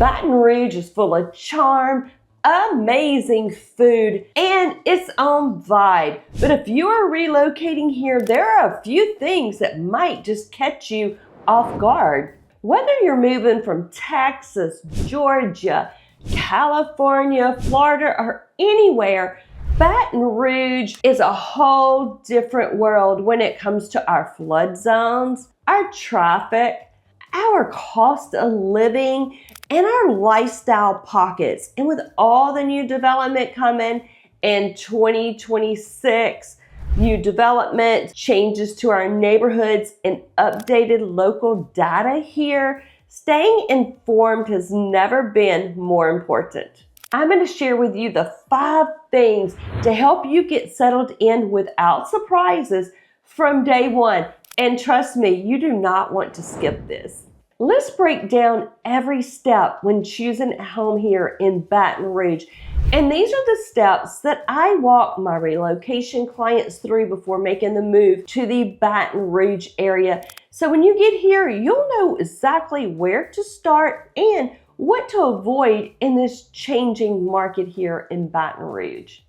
Baton Rouge is full of charm, amazing food, and its own vibe. But if you are relocating here, there are a few things that might just catch you off guard. Whether you're moving from Texas, Georgia, California, Florida, or anywhere, Baton Rouge is a whole different world when it comes to our flood zones, our traffic, our cost of living, and our lifestyle pockets. And with all the new development coming in 2026, new development, changes to our neighborhoods, and updated local data here, staying informed has never been more important. I'm going to share with you the 5 things to help you get settled in without surprises from day one. And trust me, you do not want to skip this. Let's break down every step when choosing a home here in Baton Rouge. And these are the steps that I walk my relocation clients through before making the move to the Baton Rouge area. So when you get here, you'll know exactly where to start and what to avoid in this changing market here in Baton Rouge.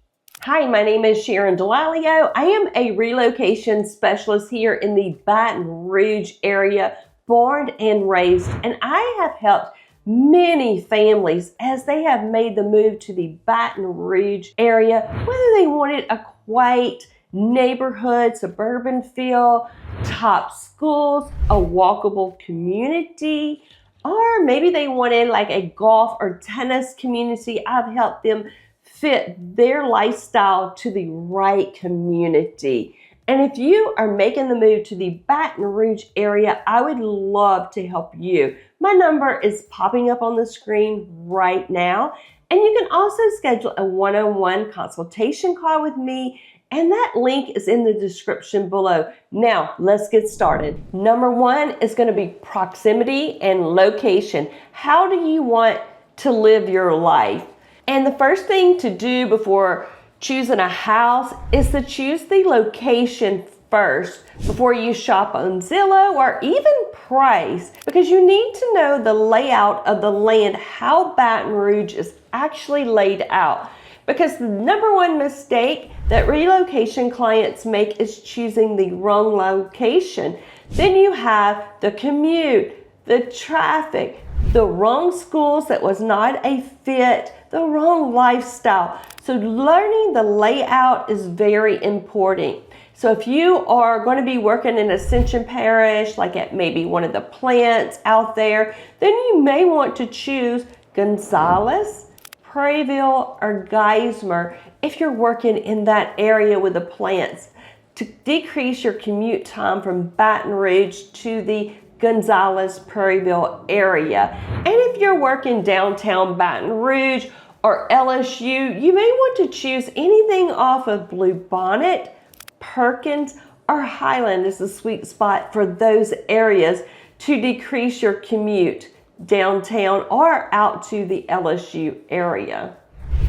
Hi, my name is Sharon. I am a relocation specialist here in the Baton Rouge area, born and raised, and I have helped many families as they have made the move to the Baton Rouge area, whether they wanted a quiet neighborhood, suburban feel, top schools, a walkable community, or maybe they wanted like a golf or tennis community. I've helped them fit their lifestyle to the right community. And if you are making the move to the Baton Rouge area, I would love to help you. My number is popping up on the screen right now. And you can also schedule a one-on-one consultation call with me. And that link is in the description below. Now, let's get started. Number 1 is going to be proximity and location. How do you want to live your life? And the first thing to do before choosing a house is to choose the location first before you shop on Zillow or even price, because you need to know the layout of the land, how Baton Rouge is actually laid out. Because the number 1 mistake that relocation clients make is choosing the wrong location. Then you have the commute, the traffic, the wrong schools that was not a fit, the wrong lifestyle. So learning the layout is very important. So if you are going to be working in Ascension Parish, like at maybe one of the plants out there, then you may want to choose Gonzales, Prairieville, or Geismar if you're working in that area with the plants to decrease your commute time from Baton Rouge to the Gonzales, Prairieville area. And if you're working downtown Baton Rouge or LSU, you may want to choose anything off of Bluebonnet, Perkins, or Highland is the sweet spot for those areas to decrease your commute downtown or out to the LSU area.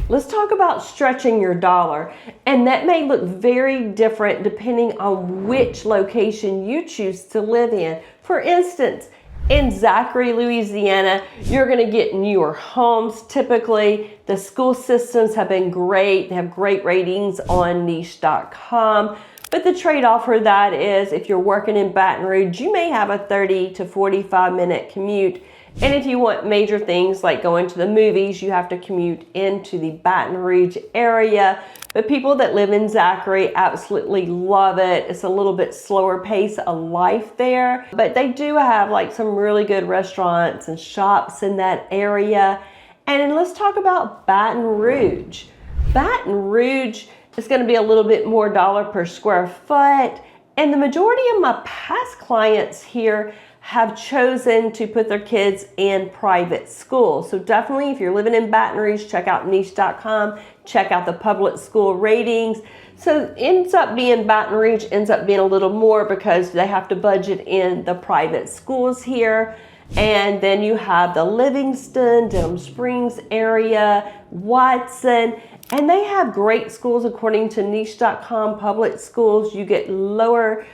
Let's talk about stretching your dollar, and that may look very different depending on which location you choose to live in. For instance, in Zachary, Louisiana, you're going to get newer homes. Typically, the school systems have been great. They have great ratings on niche.com. But the trade-off for that is if you're working in Baton Rouge, you may have a 30 to 45 minute commute. And if you want major things like going to the movies, you have to commute into the Baton Rouge area. But people that live in Zachary absolutely love it. It's a little bit slower pace of life there, but they do have like some really good restaurants and shops in that area. And let's talk about Baton Rouge. Baton Rouge is going to be a little bit more dollar per square foot. And the majority of my past clients here have chosen to put their kids in private school. So definitely if you're living in Baton Rouge, check out niche.com, check out the public school ratings. So ends up being Baton Rouge ends up being a little more because they have to budget in the private schools here. And then you have the Livingston, Denham Springs area, Watson, and they have great schools according to niche.com public schools. You get lower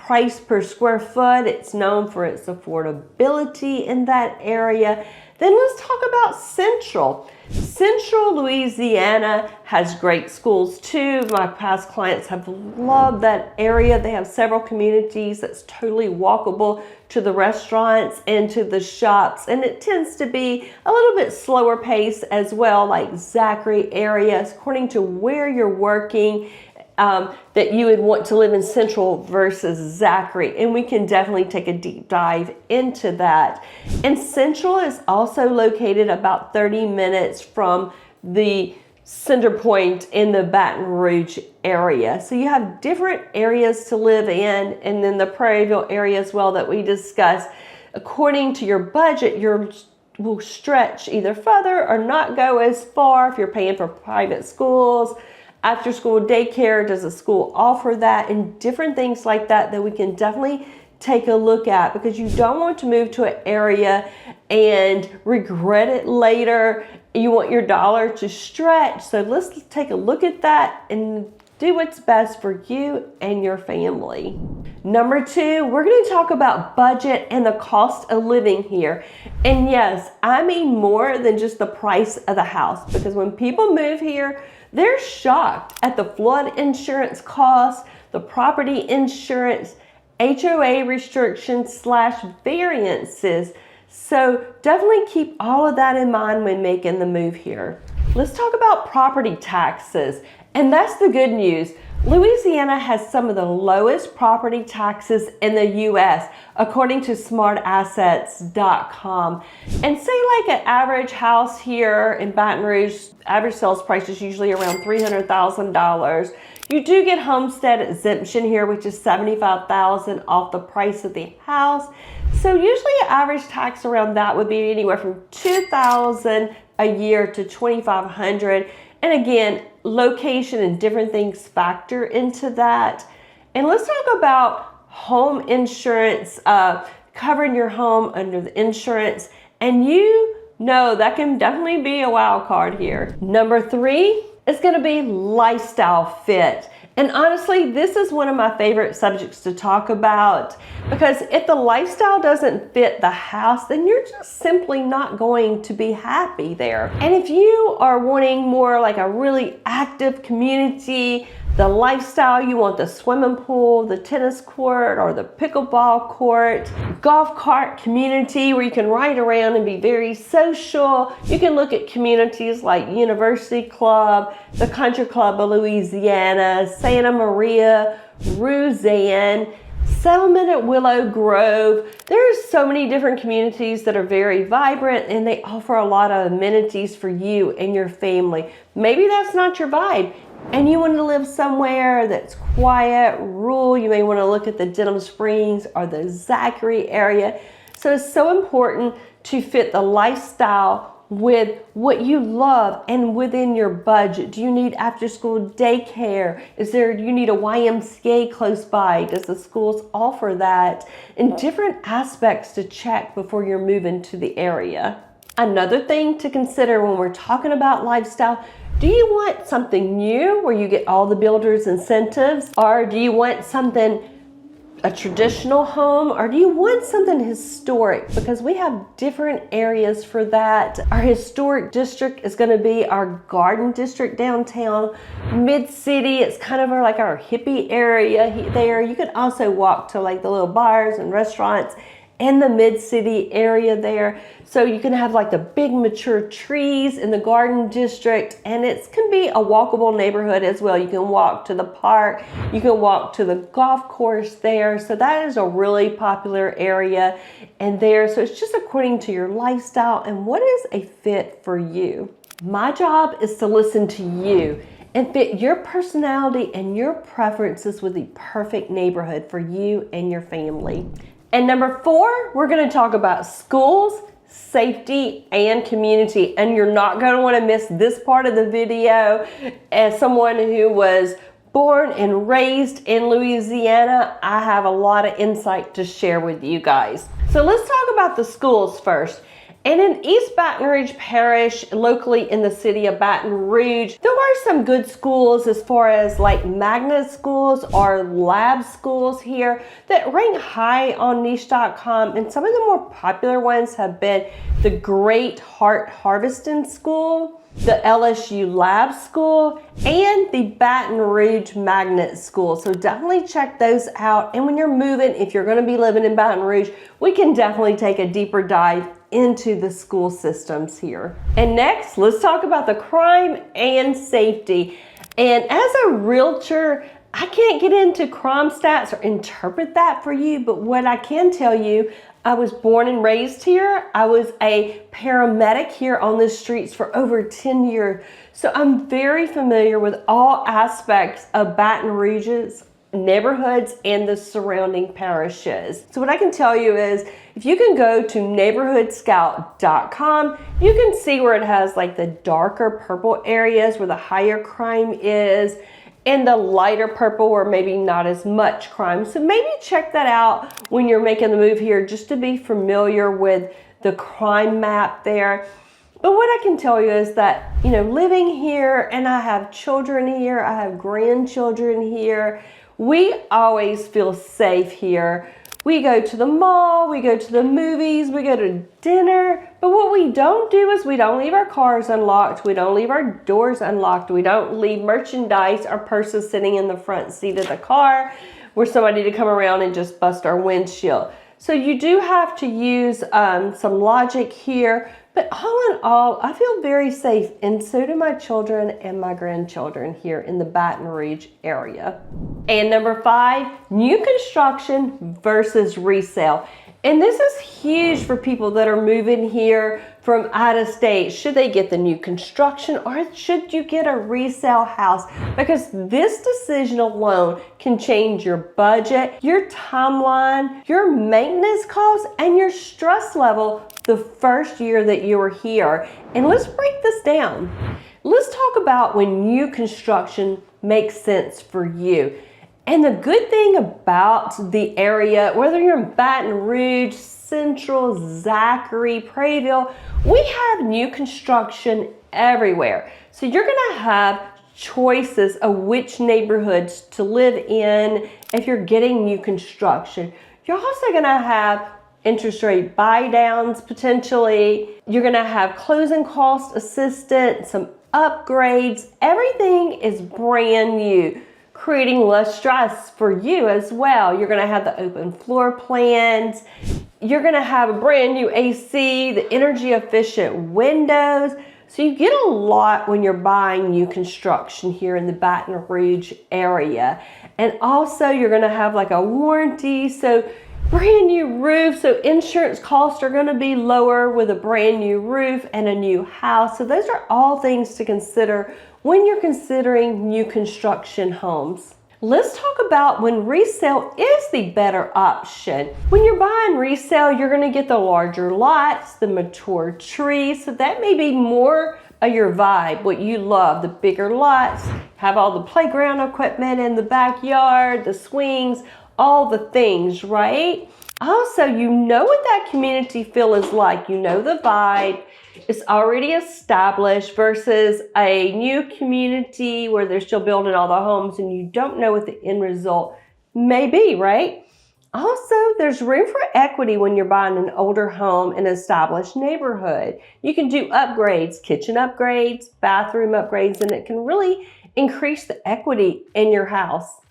price per square foot. It's known for its affordability in that area. Then let's talk about Central. Central Louisiana has great schools too. My past clients have loved that area. They have several communities that's totally walkable to the restaurants and to the shops. And it tends to be a little bit slower pace as well, like Zachary areas, according to where you're working. That you would want to live in Central versus Zachary. And we can definitely take a deep dive into that. And Central is also located about 30 minutes from the center point in the Baton Rouge area. So you have different areas to live in, and then the Prairieville area as well that we discussed. According to your budget, will stretch either further or not go as far if you're paying for private schools. After school daycare, does the school offer that, and different things like that we can definitely take a look at, because you don't want to move to an area and regret it later. You want your dollar to stretch. So let's take a look at that and do what's best for you and your family. Number 2, we're going to talk about budget and the cost of living here. And yes, I mean more than just the price of the house, because when people move here, they're shocked at the flood insurance costs, the property insurance, HOA restrictions / variances. So definitely keep all of that in mind when making the move here. Let's talk about property taxes. And that's the good news. Louisiana has some of the lowest property taxes in the U.S. according to smartassets.com. And say like an average house here in Baton Rouge, average sales price is usually around $300,000. You do get homestead exemption here, which is $75,000 off the price of the house. So usually an average tax around that would be anywhere from $2,000 a year to $2,500. And again, location and different things factor into that. And let's talk about home insurance, covering your home under the insurance. And you know that can definitely be a wild card here. Number 3 is going to be lifestyle fit. And honestly, this is one of my favorite subjects to talk about, because if the lifestyle doesn't fit the house, then you're just simply not going to be happy there. And if you are wanting more like a really active community, the lifestyle, you want the swimming pool, the tennis court, or the pickleball court, golf cart community where you can ride around and be very social. You can look at communities like University Club, the Country Club of Louisiana, Santa Maria, Roseanne, Settlement at Willow Grove. There's so many different communities that are very vibrant, and they offer a lot of amenities for you and your family. Maybe that's not your vibe, and you want to live somewhere that's quiet, rural. You may want to look at the Denham Springs or the Zachary area. So it's so important to fit the lifestyle with what you love and within your budget. Do you need after school daycare? Do you need a YMCA close by? Does the schools offer that? And different aspects to check before you're moving to the area. Another thing to consider when we're talking about lifestyle, do you want something new where you get all the builder's incentives? Or do you want a traditional home, or do you want something historic? Because we have different areas for that. Our historic district is going to be our garden district downtown. Mid-city, it's kind of like our hippie area there. You could also walk to like the little bars and restaurants in the mid-city area there. So you can have like the big mature trees in the garden district, and it can be a walkable neighborhood as well. You can walk to the park, you can walk to the golf course there. So that is a really popular area and there. So it's just according to your lifestyle and what is a fit for you. My job is to listen to you and fit your personality and your preferences with the perfect neighborhood for you and your family. And number 4, we're going to talk about schools, safety, and community. And you're not going to want to miss this part of the video. As someone who was born and raised in Louisiana, I have a lot of insight to share with you guys. So let's talk about the schools first. And in East Baton Rouge Parish, locally in the city of Baton Rouge, there are some good schools as far as like magnet schools or lab schools here that rank high on niche.com. And some of the more popular ones have been the Great Heart Harvesting School, the LSU Lab School, and the Baton Rouge Magnet School. So definitely check those out. And when you're moving, if you're going to be living in Baton Rouge, we can definitely take a deeper dive into the school systems here. And next, let's talk about the crime and safety. And as a realtor, I can't get into crime stats or interpret that for you, but what I can tell you, I was born and raised here. I was a paramedic here on the streets for over 10 years. So I'm very familiar with all aspects of Baton Rouge's neighborhoods and the surrounding parishes. So what I can tell you is, if you can go to neighborhoodscout.com, you can see where it has like the darker purple areas where the higher crime is, and the lighter purple where maybe not as much crime. So maybe check that out when you're making the move here, just to be familiar with the crime map there. But what I can tell you is that, you know, living here, and I have children here, I have grandchildren here, we always feel safe here. We go to the mall, we go to the movies, we go to dinner, but what we don't do is we don't leave our cars unlocked, we don't leave our doors unlocked, we don't leave merchandise or purses sitting in the front seat of the car where somebody to come around and just bust our windshield. So you do have to use some logic here, but all in all, I feel very safe, and so do my children and my grandchildren here in the Baton Rouge area. And number 5, new construction versus resale. And this is huge for people that are moving here from out of state. Should they get the new construction, or should you get a resale house? Because this decision alone can change your budget, your timeline, your maintenance costs, and your stress level the first year that you were here. And let's break this down. Let's talk about when new construction makes sense for you. And the good thing about the area, whether you're in Baton Rouge, Central, Zachary, Prairieville, we have new construction everywhere. So you're gonna have choices of which neighborhoods to live in if you're getting new construction. You're also gonna have interest rate buy downs potentially. You're gonna have closing cost assistance, some upgrades. Everything is brand new, creating less stress for you as well. You're gonna have the open floor plans. You're gonna have a brand new AC, the energy efficient windows. So you get a lot when you're buying new construction here in the Baton Rouge area. And also you're gonna have like a warranty, so brand new roof, so insurance costs are gonna be lower with a brand new roof and a new house. So those are all things to consider when you're considering new construction homes. Let's talk about when resale is the better option. When you're buying resale, you're gonna get the larger lots, the mature trees, so that may be more of your vibe, what you love, the bigger lots, have all the playground equipment in the backyard, the swings, all the things, right? Also, you know what that community feel is like. You know the vibe. It's already established versus a new community where they're still building all the homes and you don't know what the end result may be, right? Also, there's room for equity when you're buying an older home in an established neighborhood. You can do upgrades, kitchen upgrades, bathroom upgrades, and it can really increase the equity in your house.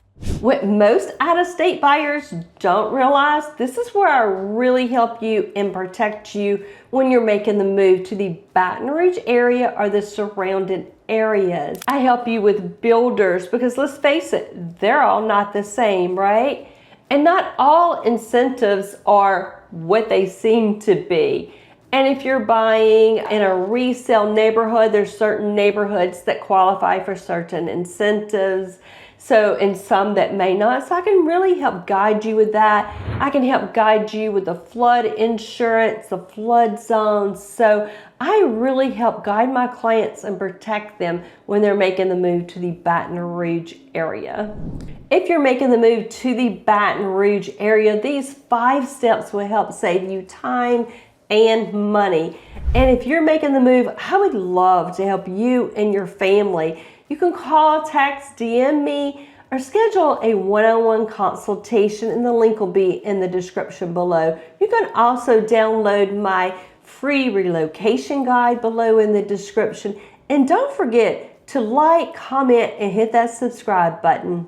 What most out-of-state buyers don't realize, this is where I really help you and protect you when you're making the move to the Baton Rouge area or the surrounding areas. I help you with builders because let's face it, they're all not the same, right? And not all incentives are what they seem to be. And if you're buying in a resale neighborhood, there's certain neighborhoods that qualify for certain incentives. So, and some that may not. So I can really help guide you with that. I can help guide you with the flood insurance, the flood zones. So I really help guide my clients and protect them when they're making the move to the Baton Rouge area. If you're making the move to the Baton Rouge area, these 5 steps will help save you time and money. And if you're making the move, I would love to help you and your family. You can call, text, DM me, or schedule a one-on-one consultation, and the link will be in the description below. You can also download my free relocation guide below in the description. And don't forget to like, comment, and hit that subscribe button.